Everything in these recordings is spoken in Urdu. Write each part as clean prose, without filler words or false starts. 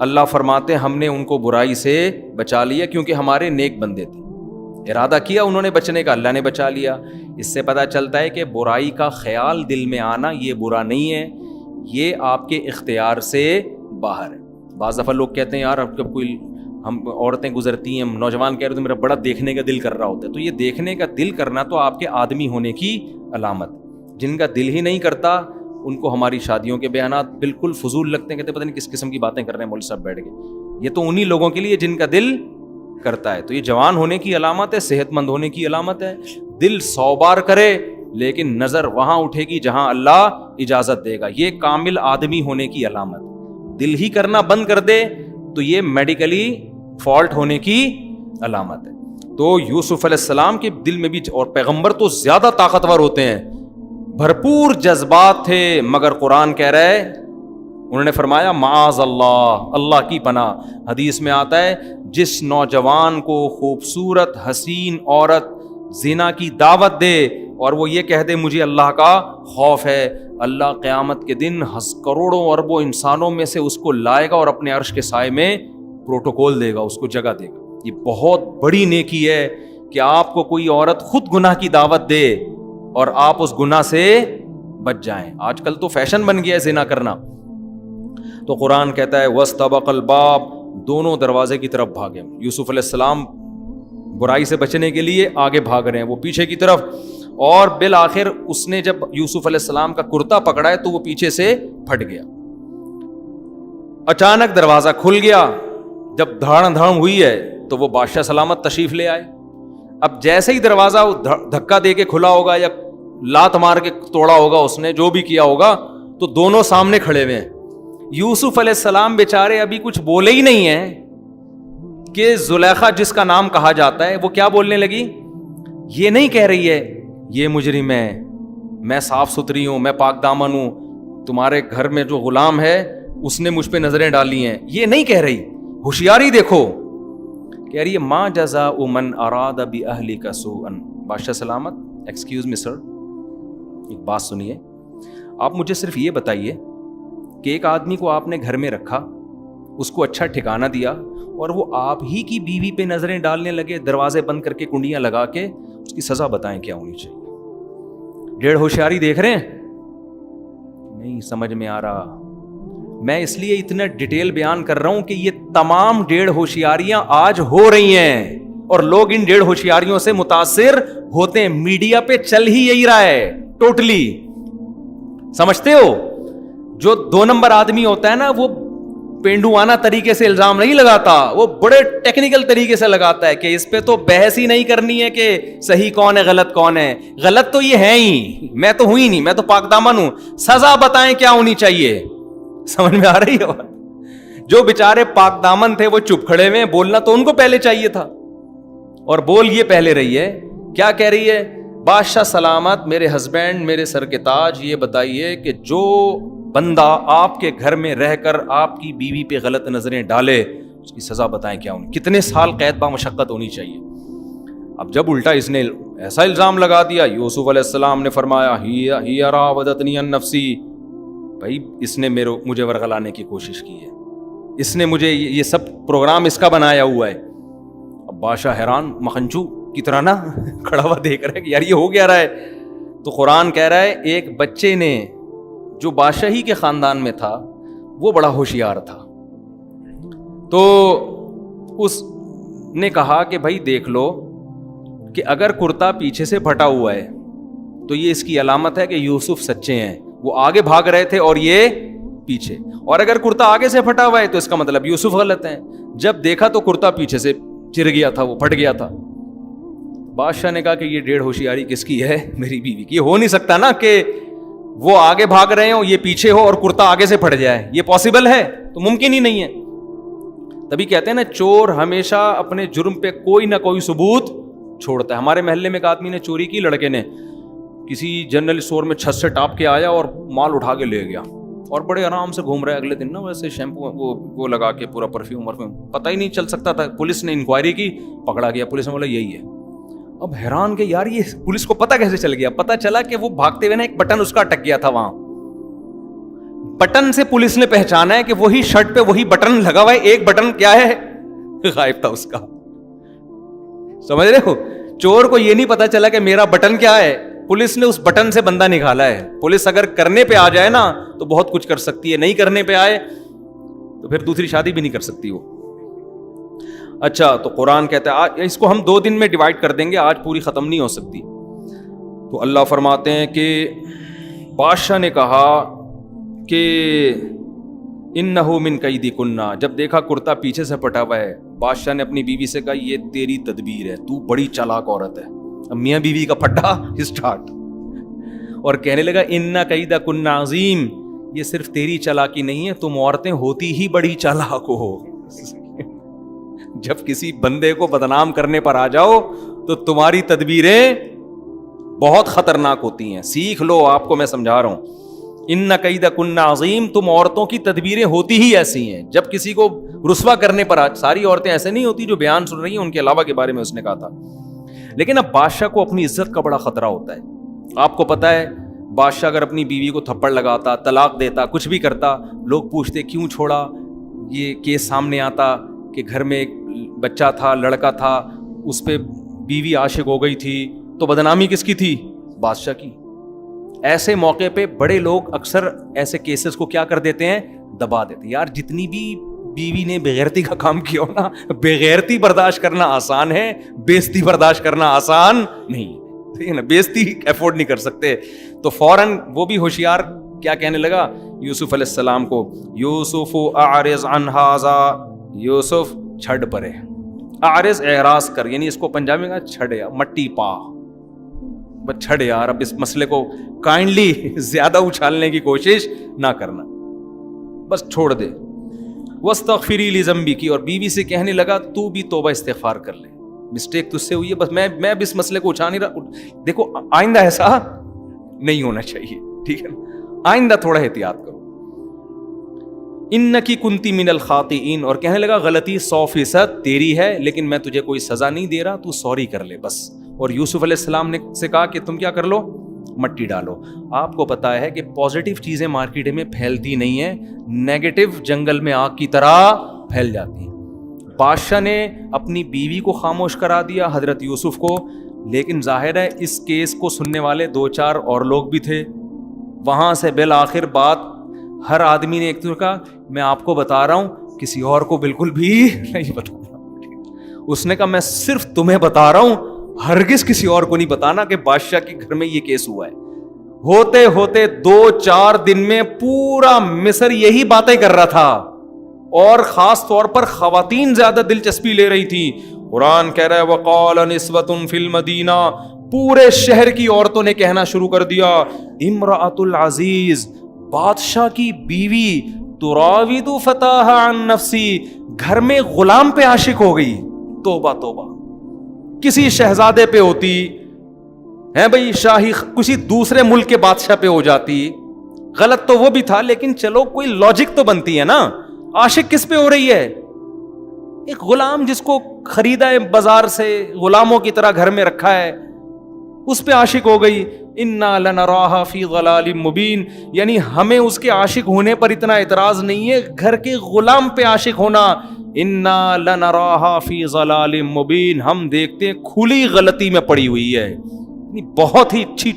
اللہ فرماتے ہیں ہم نے ان کو برائی سے بچا لیا کیونکہ ہمارے نیک بندے تھے. ارادہ کیا انہوں نے بچنے کا, اللہ نے بچا لیا. اس سے پتہ چلتا ہے کہ برائی کا خیال دل میں آنا یہ برا نہیں ہے, یہ آپ کے اختیار سے باہر ہے. بعض دفعہ لوگ کہتے ہیں یار اب جب کوئی ہم عورتیں گزرتی ہیں, نوجوان کہہ رہے تو میرا بڑا دیکھنے کا دل کر رہا ہوتا ہے. تو یہ دیکھنے کا دل کرنا تو آپ کے آدمی ہونے کی علامت. جن کا دل ہی نہیں کرتا ان کو ہماری شادیوں کے بیانات بالکل فضول لگتے ہیں, کہتے پتہ نہیں کس قسم کی باتیں کر رہے ہیں مولوی صاحب بیٹھ کے. یہ تو انہی لوگوں کے لیے جن کا دل کرتا ہے. تو یہ جوان ہونے کی علامت ہے, صحت مند ہونے کی علامت ہے. دل 100 بار کرے لیکن نظر وہاں اٹھے گی جہاں اللہ اجازت دے گا, یہ کامل آدمی ہونے کی علامت. دل ہی کرنا بند کر دے تو یہ میڈیکلی فالٹ ہونے کی علامت ہے. تو یوسف علیہ السلام کے دل میں بھی, اور پیغمبر تو زیادہ طاقتور ہوتے ہیں, بھرپور جذبات تھے, مگر قرآن کہہ رہا ہے انہوں نے فرمایا معاذ اللہ, اللہ کی پناہ. حدیث میں آتا ہے جس نوجوان کو خوبصورت حسین عورت زنا کی دعوت دے اور وہ یہ کہہ دے مجھے اللہ کا خوف ہے, اللہ قیامت کے دن کروڑوں اربوں انسانوں میں سے اس کو لائے گا اور اپنے عرش کے سائے میں پروٹوکول دے گا, اس کو جگہ دے گا. یہ بہت بڑی نیکی ہے کہ آپ کو کوئی عورت خود گناہ کی دعوت دے اور آپ اس گناہ سے بچ جائیں. آج کل تو فیشن بن گیا ہے زنا کرنا. تو قرآن کہتا ہے وَاسْتَبَقَ الْبَابَ, دونوں دروازے کی طرف بھاگے. یوسف علیہ السلام برائی سے بچنے کے لیے آگے بھاگ رہے ہیں, وہ پیچھے کی طرف, اور بالآخر اس نے جب یوسف علیہ السلام کا کرتا پکڑا ہے تو وہ پیچھے سے پھٹ گیا. اچانک دروازہ کھل گیا, جب دھاڑم دھاڑم ہوئی ہے تو وہ بادشاہ سلامت تشریف لے آئے. اب جیسے ہی دروازہ دھکا دے کے کھلا ہوگا یا لات مار کے توڑا ہوگا, اس نے جو بھی کیا ہوگا, تو دونوں سامنے کھڑے ہوئے ہیں. یوسف علیہ السلام بیچارے ابھی کچھ بولے ہی نہیں ہیں کہ زلیخا جس کا نام کہا جاتا ہے وہ کیا بولنے لگی. یہ نہیں کہہ رہی ہے یہ مجرم ہے, میں صاف ستھری ہوں, میں پاک دامن ہوں, تمہارے گھر میں جو غلام ہے اس نے مجھ پہ نظریں ڈالی ہیں, یہ نہیں کہہ رہی. ہوشیاری دیکھو, کہہ رہی ہے ما جزاء من اراد باہلک سوءا. بادشاہ سلامت ایکسکیوز می سر, ایک بات سنیے, آپ مجھے صرف یہ بتائیے کہ ایک آدمی کو آپ نے گھر میں رکھا, اس کو اچھا ٹھکانہ دیا, اور وہ آپ ہی کی بیوی پہ نظریں ڈالنے لگے, دروازے بند کر کے کنڈیاں لگا کے, اس کی سزا بتائیں کیا ہونی چاہیے. ڈیڑھ ہوشیاری دیکھ رہے ہیں, نہیں سمجھ میں آ رہا. میں اس لیے اتنا ڈیٹیل بیان کر رہا ہوں کہ یہ تمام ڈیڑھ ہوشیاریاں آج ہو رہی ہیں اور لوگ ان ڈیڑھ ہوشیاریوں سے متاثر ہوتے ہیں. میڈیا پہ چل ہی یہی رہا ہے ٹوٹلی. سمجھتے ہو, جو 2 نمبر آدمی ہوتا ہے نا وہ پینڈوانہ طریقے سے الزام نہیں لگاتا, وہ بڑے ٹیکنیکل طریقے سے لگاتا ہے کہ اس پہ تو بحث ہی نہیں کرنی ہے کہ صحیح کون ہے غلط کون ہے. غلط تو یہ ہے ہی, میں تو ہوں ہی نہیں, میں تو پاک دامن ہوں, سزا بتائیں کیا ہونی چاہیے. سمجھ میں آ رہی ہے بات. جو بیچارے پاک دامن تھے وہ چپ کھڑے ہوئے, بولنا تو ان کو پہلے چاہیے تھا, اور بول یہ پہلے رہی ہے. کیا کہہ رہی ہے, بادشاہ سلامت میرے ہسبینڈ میرے سر کے تاج, یہ بتائیے کہ جو بندہ آپ کے گھر میں رہ کر آپ کی بیوی پہ غلط نظریں ڈالے اس کی سزا بتائیں کیا ہونی, کتنے سال قید با مشقت ہونی چاہیے. اب جب الٹا اس نے ایسا الزام لگا دیا, یوسف علیہ السلام نے فرمایا ہی راودتنی عن نفسی, بھائی اس نے مجھے ورغلانے کی کوشش کی ہے, اس نے مجھے یہ سب پروگرام اس کا بنایا ہوا ہے. اب بادشاہ حیران مکھنچو کی طرح نا کھڑا ہوا دیکھ رہا ہے کہ یار یہ ہو گیا رہا ہے. تو قرآن کہہ رہا ہے ایک بچے نے جو بادشاہی کے خاندان میں تھا وہ بڑا ہوشیار تھا, تو اس نے کہا کہ بھائی دیکھ لو کہ اگر کرتا پیچھے سے پھٹا ہوا ہے تو یہ اس کی علامت ہے کہ یوسف سچے ہیں, وہ آگے بھاگ رہے تھے اور یہ پیچھے, اور اگر کرتا آگے سے پھٹا ہوا ہے تو اس کا مطلب یوسف غلط ہیں. جب دیکھا تو کرتا پیچھے سے چر گیا تھا, وہ پھٹ گیا تھا. بادشاہ نے کہا کہ یہ ڈیڑھ ہوشیاری کس کی ہے, میری بیوی کی. یہ ہو نہیں سکتا نا کہ وہ آگے بھاگ رہے ہوں یہ پیچھے ہو اور کرتا آگے سے پھٹ جائے, یہ پاسبل ہے تو ممکن ہی نہیں ہے. تبھی کہتے ہیں نا چور ہمیشہ اپنے جرم پہ کوئی نہ کوئی ثبوت چھوڑتا ہے. ہمارے محلے میں ایک آدمی نے چوری کی, لڑکے نے کسی جنرل اسٹور میں چھت سے ٹاپ کے آیا اور مال اٹھا کے لے گیا, اور بڑے آرام سے گھوم رہا ہے. اگلے دن نا ویسے شیمپو وہ لگا کے پورا پرفیوم پتہ ہی نہیں چل سکتا تھا. پولیس نے انکوائری کی, پکڑا گیا. پولیس نے بولا یہی ہے. اب حیران کہ یار یہ پولیس کو پتہ کیسے چل گیا. پتہ چلا کہ وہ بھاگتے ہوئے نا ایک بٹن اس کا اٹک گیا تھا وہاں. بٹن سے پولیس نے پہچانا ہے کہ وہی شرٹ پہ وہی بٹن لگا ہوا ہے, ایک بٹن کیا ہے غائب تھا اس کا. سمجھ رہے ہو, چور کو یہ نہیں پتا چلا کہ میرا بٹن کیا ہے, پولیس نے اس بٹن سے بندہ نکالا ہے. پولیس اگر کرنے پہ آ جائے نا تو بہت کچھ کر سکتی ہے, نہیں کرنے پہ آئے تو پھر دوسری شادی بھی نہیں کر سکتی وہ. اچھا, تو قرآن کہتا ہے اس کو ہم 2 دن میں ڈیوائڈ کر دیں گے, آج پوری ختم نہیں ہو سکتی. تو اللہ فرماتے ہیں کہ بادشاہ نے کہا کہ انہو من کیدکنا, جب دیکھا کرتا پیچھے سے پٹا ہوا ہے, بادشاہ نے اپنی بیوی سے کہا یہ تیری تدبیر ہے, تو بڑی چالاک عورت ہے. اب میاں بیوی کا پھٹا اسٹارٹ, اور کہنے لگا ان کیدکنا عظیم, یہ صرف تیری چالاکی نہیں ہے, تم عورتیں ہوتی ہی بڑی چالاک ہو. جب کسی بندے کو بدنام کرنے پر آ جاؤ تو تمہاری تدبیریں بہت خطرناک ہوتی ہیں. سیکھ لو, آپ کو میں سمجھا رہا ہوں. ان کیدکن عظیم, تم عورتوں کی تدبیریں ہوتی ہی ایسی ہیں. جب کسی کو رسوا کرنے پر ساری عورتیں ایسے نہیں ہوتی جو بیان سن رہی ہیں, ان کے علاوہ کے بارے میں اس نے کہا تھا. لیکن اب بادشاہ کو اپنی عزت کا بڑا خطرہ ہوتا ہے. آپ کو پتا ہے بادشاہ اگر اپنی بیوی کو تھپڑ لگاتا, طلاق دیتا, کچھ بھی کرتا, لوگ پوچھتے کیوں چھوڑا. یہ کیس سامنے آتا کہ گھر میں ایک بچہ تھا, لڑکا تھا, اس پہ بیوی عاشق ہو گئی تھی, تو بدنامی کس کی تھی؟ بادشاہ کی. ایسے موقع پہ بڑے لوگ اکثر ایسے کیسز کو کیا کر دیتے ہیں, دبا دیتے. یار جتنی بھی بیوی نے بغیرتی کا کام کیا ہو نا, بغیرتی برداشت کرنا آسان ہے, بےزتی برداشت کرنا آسان نہیں. ٹھیک ہے نا, بےزتی افورڈ نہیں کر سکتے. تو فوراً وہ بھی ہوشیار کیا کہنے لگا یوسف علیہ السلام کو, یوسف اعرض عن ھذا, یوسف چھڑ پرے. اعرض اعراض کر, یعنی اس کو پنجابی میں چھڑے, مٹی پا, بس چھڑ یار, اب اس مسئلے کو کائنڈلی زیادہ اچھالنے کی کوشش نہ کرنا, بس چھوڑ دے. واستغفری لذنبک, اور بیوی سے کہنے لگا تو بھی توبہ استغفار کر لے, مسٹیک تجھ سے ہوئی ہے, بس میں اب اس مسئلے کو اچھا نہیں رہا. دیکھو آئندہ ایسا نہیں ہونا چاہیے, ٹھیک ہے نا, آئندہ تھوڑا احتیاط کرو. انکی کنتی من الخاطئین, اور کہنے لگا غلطی 100% تیری ہے, لیکن میں تجھے کوئی سزا نہیں دے رہا, تو سوری کر لے بس. اور یوسف علیہ السلام نے سے کہا کہ تم کیا کر لو, مٹی ڈالو. آپ کو پتا ہے کہ پازیٹیو چیزیں مارکیٹ میں پھیلتی نہیں ہیں, نیگیٹو جنگل میں آگ کی طرح پھیل جاتی ہیں. بادشاہ نے اپنی بیوی کو خاموش کرا دیا, حضرت یوسف کو, لیکن ظاہر ہے اس کیس کو سننے والے 2-4 اور لوگ بھی تھے. وہاں سے بالآخر بات ہر آدمی نے ایک تو کہا میں آپ کو بتا رہا ہوں, کسی اور کو بالکل بھی نہیں بتانا. اس نے کہا میں صرف تمہیں بتا رہا ہوں, ہرگز کسی اور کو نہیں بتانا کہ بادشاہ کے گھر میں یہ کیس ہوا ہے. ہوتے ہوتے 2-4 دن میں پورا مصر یہی باتیں کر رہا تھا, اور خاص طور پر خواتین زیادہ دلچسپی لے رہی تھی. قرآن کہہ رہا ہے وقال نسوۃ فی المدینہ, پورے شہر کی عورتوں نے کہنا شروع کر دیا امرأۃ العزیز, بادشاہ کی بیوی, تراود فتاها عن نفسی, گھر میں غلام پہ عاشق ہو گئی. توبہ توبہ, کسی شہزادے پہ ہوتی ہے بھائی, شاہی کسی دوسرے ملک کے بادشاہ پہ ہو جاتی. غلط تو وہ بھی تھا, لیکن چلو کوئی لاجک تو بنتی ہے نا. عاشق کس پہ ہو رہی ہے؟ ایک غلام جس کو خریدا ہے بازار سے, غلاموں کی طرح گھر میں رکھا ہے, اس پہ عاشق ہو گئی. انا لنراھا فی ضلال مبین, یعنی ہمیں اس کے عاشق ہونے پر اتنا اعتراض نہیں ہے, گھر کے غلام پہ عاشق ہونا. انا لنراھا فی ضلال مبین, ہم دیکھتے ہیں کھلی غلطی میں پڑی ہوئی ہے, بہت ہی چی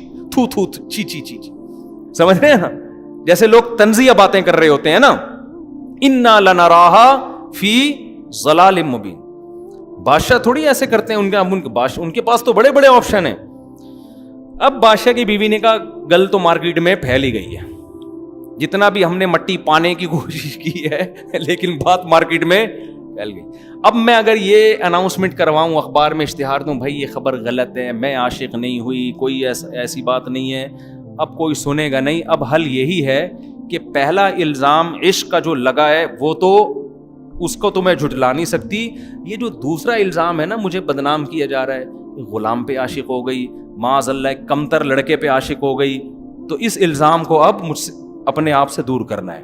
سمجھ رہے ہیں نا, جیسے لوگ طنزیہ باتیں کر رہے ہوتے ہیں نا. انا لنراھا فی ضلال مبین, بادشاہ تھوڑی ایسے کرتے ہیں, ان کے پاس تو بڑے بڑے آپشن ہیں. اب بادشاہ کی بیوی نے کہا گل تو مارکیٹ میں پھیل ہی گئی ہے, جتنا بھی ہم نے مٹی پانے کی کوشش کی ہے, لیکن بات مارکیٹ میں پھیل گئی. اب میں اگر یہ اناؤنسمنٹ کرواؤں, اخبار میں اشتہار دوں, بھائی یہ خبر غلط ہے, میں عاشق نہیں ہوئی, کوئی ایسی بات نہیں ہے, اب کوئی سنے گا نہیں. اب حل یہی ہے کہ پہلا الزام عشق کا جو لگا ہے وہ تو اس کو تو میں جھٹلا نہیں سکتی. یہ جو دوسرا الزام ہے نا, مجھے بدنام کیا جا رہا ہے, غلام پہ عاشق ہو گئی, معاذ اللہ کمتر لڑکے پہ عاشق ہو گئی, تو اس الزام کو اب مجھ سے اپنے آپ سے دور کرنا ہے.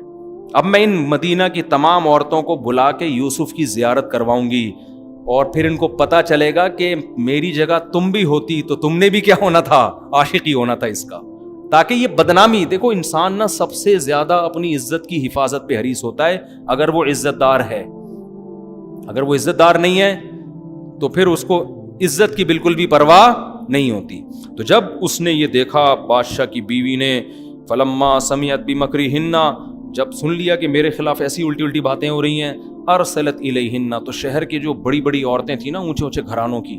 اب میں ان مدینہ کی تمام عورتوں کو بلا کے یوسف کی زیارت کرواؤں گی, اور پھر ان کو پتا چلے گا کہ میری جگہ تم بھی ہوتی تو تم نے بھی کیا ہونا تھا, عاشق ہی ہونا تھا اس کا. تاکہ یہ بدنامی، دیکھو انسان نا سب سے زیادہ اپنی عزت کی حفاظت پہ حریص ہوتا ہے اگر وہ عزت دار ہے. اگر وہ عزت دار نہیں ہے تو پھر اس کو عزت کی بالکل بھی پرواہ نہیں ہوتی. تو جب اس نے یہ دیکھا بادشاہ کی بیوی نے، فلما سمعت بمکرہن، جب سن لیا کہ میرے خلاف ایسی الٹی الٹی باتیں ہو رہی ہیں، ارسلت الیہن، تو شہر کی جو بڑی بڑی عورتیں تھیں نا، اونچے اونچے گھرانوں کی،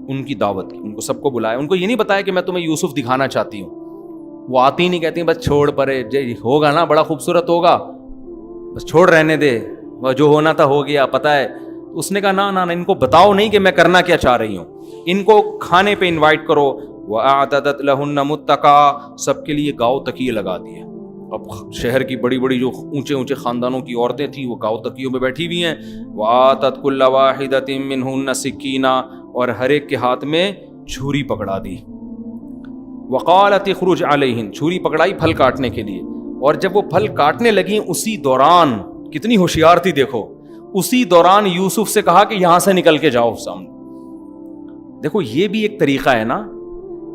ان کی دعوت کی، ان کو سب کو بلایا. ان کو یہ نہیں بتایا کہ میں تمہیں یوسف دکھانا چاہتی ہوں. وہ آتی نہیں، کہتی ہیں بس چھوڑ پرے، ہوگا نا بڑا خوبصورت ہوگا، بس چھوڑ رہنے دے، وہ جو ہونا تھا ہو گیا، پتہ ہے. اس نے کہا نا ان کو بتاؤ نہیں کہ میں کرنا کیا چاہ رہی ہوں، ان کو کھانے پہ انوائٹ کرو. وَأَعْتَدَتْ لَهُنَّ مُتَّكَأً، سب کے لیے گاؤ تکیے لگا دیے. اب شہر کی بڑی بڑی جو اونچے اونچے خاندانوں کی عورتیں تھیں وہ گاؤ تکیوں پہ بیٹھی ہوئی ہیں. وَآتَتْ كُلَّ وَاحِدَةٍ مِّنْهُنَّ سِكِّينًا، اور ہر ایک کے ہاتھ میں چھری پکڑا دی. وقالت اخرج علیہن، چھری پکڑائی پھل کاٹنے کے لیے. اور جب وہ پھل کاٹنے لگیں اسی دوران، کتنی ہوشیار تھی دیکھو، اسی دوران یوسف سے کہا کہ یہاں سے نکل کے جاؤ سامنے. دیکھو یہ بھی ایک طریقہ ہے نا.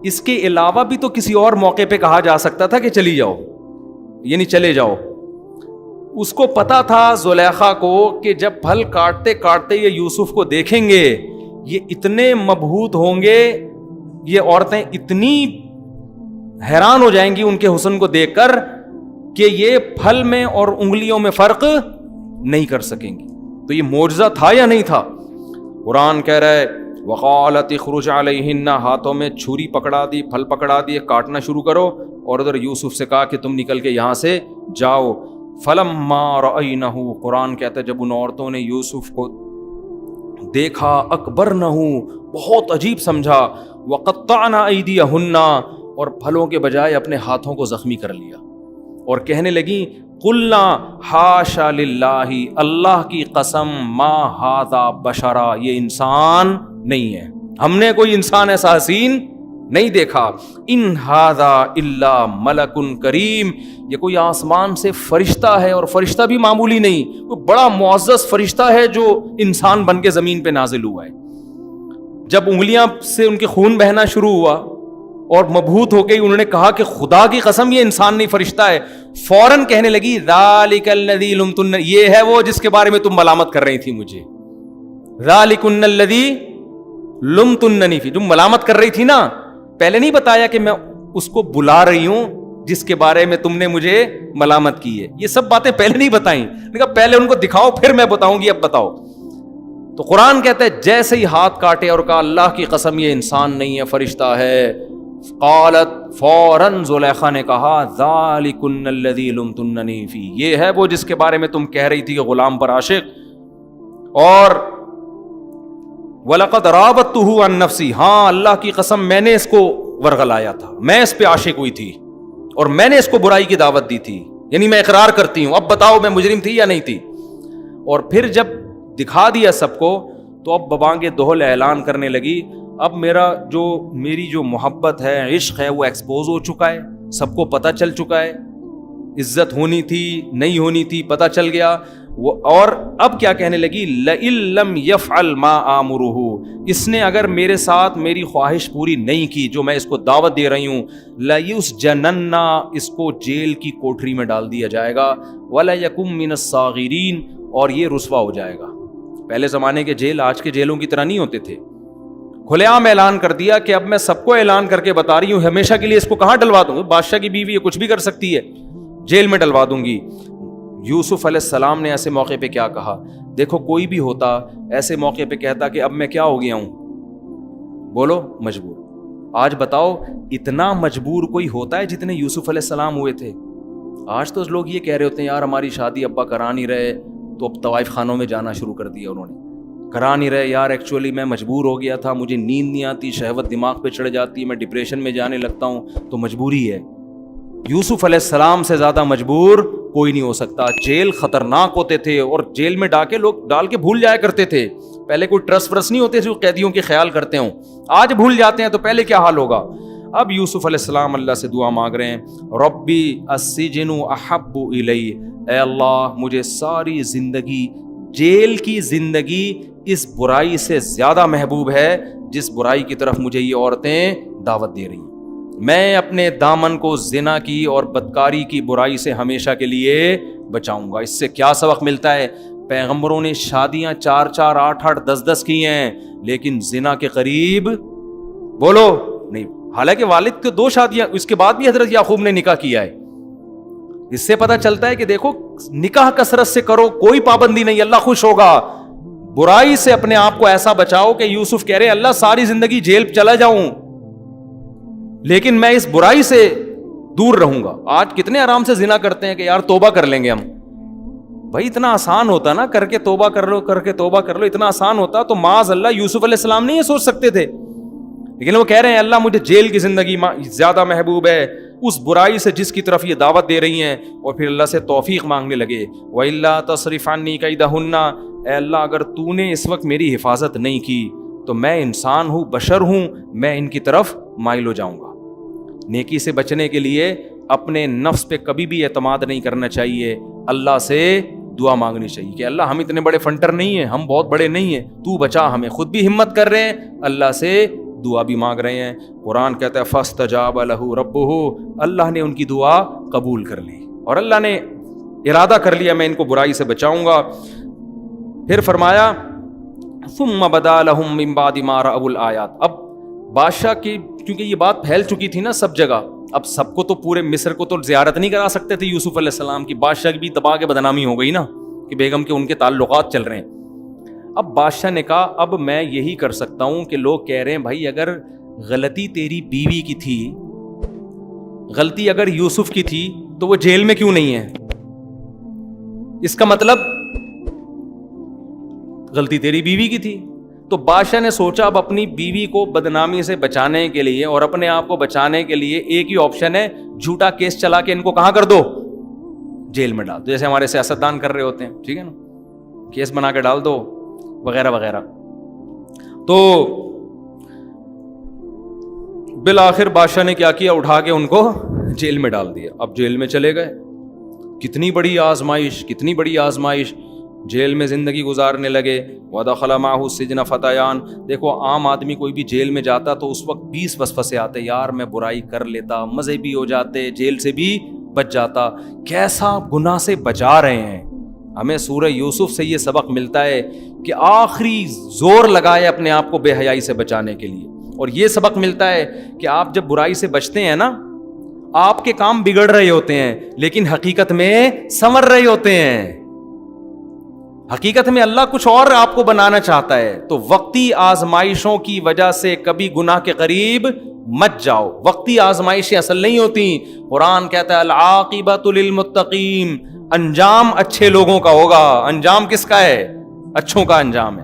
اس کے علاوہ بھی تو کسی اور موقع پہ کہا جا سکتا تھا کہ چلی جاؤ، یعنی چلے جاؤ. اس کو پتا تھا زلیخا کو کہ جب پھل کاٹتے کاٹتے یہ یوسف کو دیکھیں گے یہ اتنے مبہوت ہوں گے، یہ عورتیں اتنی حیران ہو جائیں گی ان کے حسن کو دیکھ کر کہ یہ پھل میں اور انگلیوں میں فرق نہیں کر سکیں گی. تو یہ معجزہ تھا یا نہیں تھا؟ قرآن کہہ رہا ہے وقالت اخرج علیہن، ہاتھوں میں چھری پکڑا دی، پھل پکڑا دیے، کاٹنا شروع کرو. اور ادھر یوسف سے کہا کہ تم نکل کے یہاں سے جاؤ. فلما رأینہ، قرآن کہتا ہے جب ان عورتوں نے یوسف کو دیکھا، اکبرنہ، بہت عجیب سمجھا، وقطعنا ایدیہن، اور پھلوں کے بجائے اپنے ہاتھوں کو زخمی کر لیا، اور کہنے لگی قلنا حاشا للہ، اللہ کی قسم، ما ھذا بشرا، یہ انسان نہیں ہے، ہم نے کوئی انسان ایسا حسین نہیں دیکھا. ان ھذا الا ملک کریم، یہ کوئی آسمان سے فرشتہ ہے، اور فرشتہ بھی معمولی نہیں، وہ بڑا معزز فرشتہ ہے جو انسان بن کے زمین پہ نازل ہوا ہے. جب انگلیاں سے ان کے خون بہنا شروع ہوا اور مبہوت ہو گئی، انہوں نے کہا کہ خدا کی قسم یہ انسان نہیں فرشتہ ہے. فوراً کہنے لگی ذالک الذی لمتن، یہ ہے وہ جس کے بارے میں تم ملامت کر رہی تھی مجھے. ذالکن الذی لمتننی فی، تم ملامت کر رہی تھی نا، پہلے نہیں بتایا کہ میں اس کو بلا رہی ہوں جس کے بارے میں تم نے مجھے ملامت کی ہے. یہ سب باتیں پہلے نہیں بتائیں، کہا پہلے ان کو دکھاؤ پھر میں بتاؤں گی، اب بتاؤ. تو قرآن کہتا ہے جیسے ہی ہاتھ کاٹے اور کہا اللہ کی قسم یہ انسان نہیں ہے فرشتہ ہے، قالت، فوراً زلیخا نے کہا ذالکن الذی لمتننی فی، یہ ہے وہ جس کے بارے میں تم کہہ رہی تھی کہ غلام پر عاشق. اور وَلَقَدْ رَاوَدتُّهُ عَن نَفْسِهِ، ہاں اللہ کی قسم میں نے اس کو ورغلایا تھا، میں اس پہ عاشق ہوئی تھی اور میں نے اس کو برائی کی دعوت دی تھی، یعنی میں اقرار کرتی ہوں، اب بتاؤ میں مجرم تھی یا نہیں تھی. اور پھر جب دکھا دیا سب کو تو اب ببانگ دہل اعلان کرنے لگی، اب میری جو محبت ہے، عشق ہے، وہ ایکسپوز ہو چکا ہے، سب کو پتہ چل چکا ہے، عزت ہونی تھی نہیں ہونی تھی پتہ چل گیا. اور اب کیا کہنے لگی، لئن لم یفعل ما آمرہ، اس نے اگر میرے ساتھ میری خواہش پوری نہیں کی جو میں اس کو دعوت دے رہی ہوں، لیسجنن، اس کو جیل کی کوٹری میں ڈال دیا جائے گا، ولیکن من الصاغرین، اور یہ رسوا ہو جائے گا. پہلے زمانے کے جیل آج کے جیلوں کی طرح نہیں ہوتے تھے. کھلے عام اعلان کر دیا کہ اب میں سب کو اعلان کر کے بتا رہی ہوں، ہمیشہ کے لیے اس کو کہاں ڈلوا دوں گی، بادشاہ کی بیوی ہے کچھ بھی کر سکتی ہے، جیل میں ڈلوا دوں گی. یوسف علیہ السلام نے ایسے موقع پہ کیا کہا، دیکھو کوئی بھی ہوتا ایسے موقع پہ کہتا کہ اب میں کیا ہو گیا ہوں، بولو مجبور. آج بتاؤ اتنا مجبور کوئی ہوتا ہے جتنے یوسف علیہ السلام ہوئے تھے؟ آج تو لوگ یہ کہہ رہے ہوتے ہیں یار ہماری شادی ابا کرا نہیں رہے، تو اب طوائف خانوں میں جانا شروع کر دیا انہوں نے، کرا نہیں رہے یار، ایکچولی میں مجبور ہو گیا تھا، مجھے نیند نہیں آتی، شہوت دماغ پہ چڑھ جاتی ہے، میں ڈپریشن میں جانے لگتا ہوں، تو مجبوری ہے. یوسف علیہ السلام سے زیادہ مجبور کوئی نہیں ہو سکتا. جیل خطرناک ہوتے تھے اور جیل میں ڈاکے لوگ ڈال کے بھول جایا کرتے تھے. پہلے کوئی ٹرس ورس نہیں ہوتے جو قیدیوں کے خیال کرتے ہوں، آج بھول جاتے ہیں تو پہلے کیا حال ہوگا. اب یوسف علیہ السلام اللہ سے دعا مانگ رہے ہیں، ربی السجن احب الی، اے اللہ مجھے ساری زندگی، جیل کی زندگی اس برائی سے زیادہ محبوب ہے جس برائی کی طرف مجھے یہ عورتیں دعوت دے رہی ہیں. میں اپنے دامن کو زنا کی اور بدکاری کی برائی سے ہمیشہ کے لیے بچاؤں گا. اس سے کیا سبق ملتا ہے؟ پیغمبروں نے شادیاں 4 8 10 کی ہیں, لیکن زنا کے قریب بولو نہیں. حالانکہ والد کے 2 شادیاں, اس کے بعد بھی حضرت یعقوب نے نکاح کیا ہے. اس سے پتہ چلتا ہے کہ دیکھو نکاح کثرت سے کرو, کوئی پابندی نہیں, اللہ خوش ہوگا. برائی سے اپنے آپ کو ایسا بچاؤ کہ یوسف کہہ رہے اللہ ساری زندگی جیل چلا جاؤں لیکن میں اس برائی سے دور رہوں گا. آج کتنے آرام سے زنا کرتے ہیں کہ یار توبہ کر لیں گے ہم. بھائی اتنا آسان ہوتا نا, کر کے توبہ کر لو, کر کے توبہ کر لو, اتنا آسان ہوتا تو معاذ اللہ یوسف علیہ السلام نہیں یہ سوچ سکتے تھے. لیکن وہ کہہ رہے ہیں اللہ مجھے جیل کی زندگی زیادہ محبوب ہے اس برائی سے جس کی طرف یہ دعوت دے رہی ہیں. اور پھر اللہ سے توفیق مانگنے لگے. وَإِلَّا تَصْرِفْ عَنِّي كَيْدَهُنَّ, اے اللہ اگر تو نے اس وقت میری حفاظت نہیں کی تو میں انسان ہوں, بشر ہوں, میں ان کی طرف مائل ہو جاؤں گا. نیکی سے بچنے کے لیے اپنے نفس پہ کبھی بھی اعتماد نہیں کرنا چاہیے, اللہ سے دعا مانگنی چاہیے کہ اللہ ہم اتنے بڑے فنٹر نہیں ہیں, ہم بہت بڑے نہیں ہیں, تو بچا ہمیں. خود بھی ہمت کر رہے ہیں, اللہ سے دعا بھی مانگ رہے ہیں. قرآن کہتا ہے فاستجاب لہ ربہ, اللہ نے ان کی دعا قبول کر لی اور اللہ نے ارادہ کر لیا میں ان کو برائی سے بچاؤں گا. پھر فرمایا ثم بدا لہم من بعد ما رأوا الآیات. اب بادشاہ کی کیونکہ یہ بات پھیل چکی تھی نا سب جگہ, اب سب کو تو پورے مصر کو تو زیارت نہیں کرا سکتے تھے یوسف علیہ السلام کی. بادشاہ کی بھی تباہ کے بدنامی ہو گئی نا کہ بیگم کے ان کے تعلقات چل رہے ہیں. اب بادشاہ نے کہا اب میں یہی کر سکتا ہوں کہ لوگ کہہ رہے ہیں بھائی اگر غلطی تیری بیوی کی تھی, غلطی اگر یوسف کی تھی تو وہ جیل میں کیوں نہیں ہے؟ اس کا مطلب غلطی تیری بیوی کی تھی. تو بادشاہ نے سوچا اب اپنی بیوی کو بدنامی سے بچانے کے لیے اور اپنے آپ کو بچانے کے لیے ایک ہی آپشن ہے, جھوٹا کیس چلا کے ان کو کہاں کر دو, جیل میں ڈال دو. جیسے ہمارے سیاستدان کر رہے ہوتے ہیں, ٹھیک ہے نا, کیس بنا کے ڈال دو وغیرہ وغیرہ. تو بالآخر بادشاہ نے کیا کیا, اٹھا کے ان کو جیل میں ڈال دیا. اب جیل میں چلے گئے, کتنی بڑی آزمائش, کتنی بڑی آزمائش. جیل میں زندگی گزارنے لگے. وَدَخَلَ مَعَهُ السِّجْنَ فَتَيَانِ. دیکھو عام آدمی کوئی بھی جیل میں جاتا تو اس وقت 20 وسوسے آتے, یار میں برائی کر لیتا, مزے بھی ہو جاتے, جیل سے بھی بچ جاتا. کیسا گناہ سے بچا رہے ہیں. ہمیں سورہ یوسف سے یہ سبق ملتا ہے کہ آخری زور لگائے اپنے آپ کو بے حیائی سے بچانے کے لیے. اور یہ سبق ملتا ہے کہ آپ جب برائی سے بچتے ہیں نا, آپ کے کام بگڑ رہے ہوتے ہیں لیکن حقیقت میں سنور رہے ہوتے ہیں. حقیقت میں اللہ کچھ اور آپ کو بنانا چاہتا ہے. تو وقتی آزمائشوں کی وجہ سے کبھی گناہ کے قریب مت جاؤ. وقتی آزمائشیں اصل نہیں ہوتی. قرآن کہتا ہے العاقبۃ للمتقین, انجام اچھے لوگوں کا ہوگا. انجام کس کا ہے؟ اچھوں کا انجام ہے.